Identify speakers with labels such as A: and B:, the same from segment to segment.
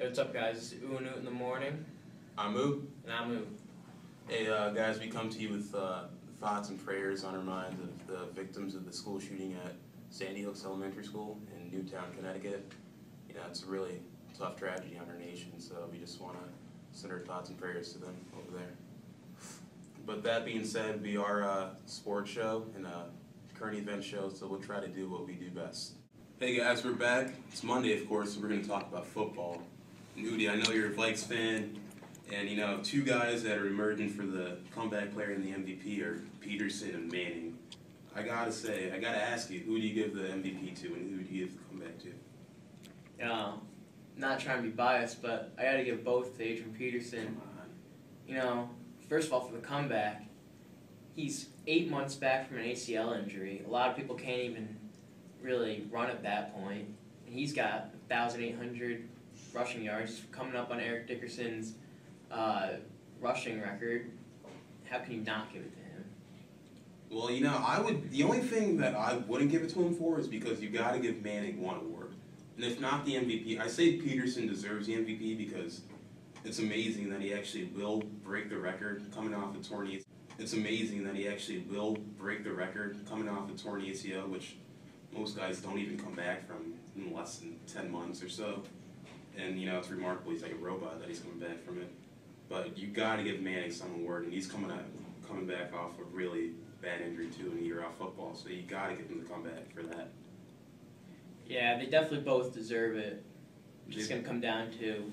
A: Hey, what's up, guys? It's Ooty in the morning.
B: I'm Ooty.
A: And I'm Ooty.
B: Hey, guys, we come to you with thoughts and prayers on our minds of the victims of the school shooting at Sandy Hooks Elementary School in Newtown, Connecticut. You know, it's a really tough tragedy on our nation, so we just want to send our thoughts and prayers to them over there. But that being said, we are a sports show and a current event show, so we'll try to do what we do best. Hey guys, we're back. It's Monday, of course, so we're going to talk about football. And Ooty, I know you're a Vikes fan, and you know, two guys that are emerging for the comeback player and the MVP are Peterson and Manning. I gotta ask you, who do you give the MVP to and who do you give the comeback to?
A: Not trying to be biased, but I gotta give both to Adrian Peterson. You know, first of all, for the comeback, he's 8 months back from an ACL injury. A lot of people can't even really run at that point. And he's got 1,800 rushing yards, coming up on Eric Dickerson's rushing record. How can you not give it to him?
B: Well, you know, the only thing that I wouldn't give it to him for is because you got to give Manning one award. And if not the MVP, I say Peterson deserves the MVP because it's amazing that he actually will break the record coming off a torn ACL. It's amazing that he actually will break the record coming off a torn ACL, which most guys don't even come back from in less than 10 months or so. And, you know, it's remarkable. He's like a robot that he's coming back from it. But you got to give Manning some award, and he's coming back off a really bad injury, too, and a year off football. So you got to give him the comeback for that.
A: Yeah, they definitely both deserve it. It's just going to come down to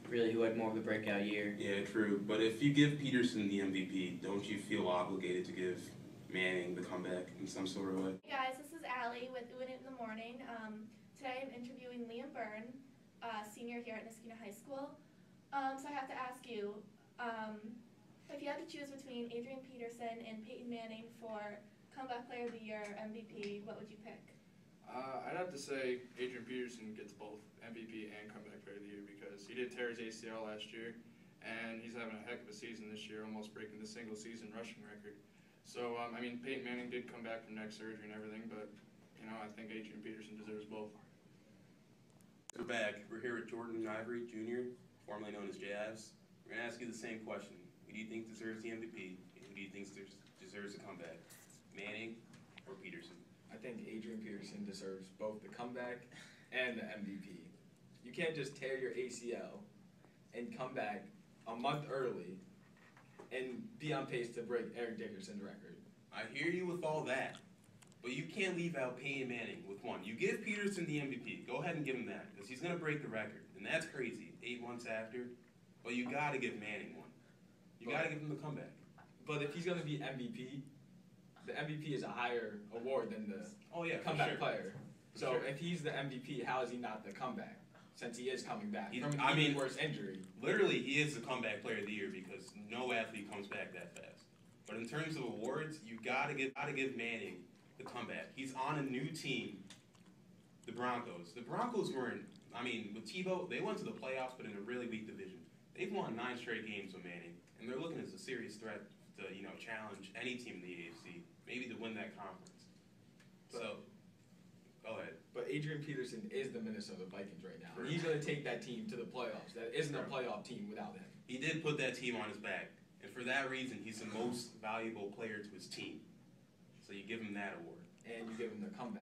A: really who had more of the breakout year.
B: Yeah, true. But if you give Peterson the MVP, don't you feel obligated to give Manning the comeback in some sort of way?
C: Hey guys, this is Allie with Ooty in the morning. Today I'm interviewing Liam Byrne, senior here at Niskuna High School. So I have to ask you, if you had to choose between Adrian Peterson and Peyton Manning for Comeback Player of the Year or MVP, what would you pick?
D: I'd have to say Adrian Peterson gets both MVP and Comeback Player of the Year because he did tear his ACL last year, and he's having a heck of a season this year, almost breaking the single-season rushing record. So, I mean, Peyton Manning did come back from neck surgery and everything, but, you know, I think Adrian Peterson deserves both.
B: We're back. We're here with Jordan Ivory, Jr., formerly known as Jazz. We're going to ask you the same question. Who do you think deserves the MVP? And who do you think deserves the comeback? Manning or Peterson?
E: I think Adrian Peterson deserves both the comeback and the MVP. You can't just tear your ACL and come back a month early and be on pace to break Eric Dickerson's record.
B: I hear you with all that, but you can't leave out Peyton Manning with one. You give Peterson the MVP. Go ahead and give him that because he's going to break the record, and that's crazy, 8 months after. But you got to give Manning one. You got to give him the comeback.
E: But if he's going to be MVP, the MVP is a higher award than the comeback player. So if he's the MVP, how is he not the comeback? Since he is coming back from an even worse injury.
B: Literally, he is the comeback player of the year because no athlete comes back that fast. But in terms of awards, you gotta give Manning the comeback. He's on a new team, the Broncos. The Broncos weren't. I mean, with Tebow, they went to the playoffs, but in a really weak division. They've won 9 straight games with Manning, and they're looking as a serious threat to challenge any team in the AFC, maybe to win that conference. So, go ahead.
E: But Adrian Peterson is the Minnesota Vikings right now. He's going to take that team to the playoffs. That isn't a playoff team without him.
B: He did put that team on his back. And for that reason, he's the most valuable player to his team. So you give him that award.
E: And you give him the comeback.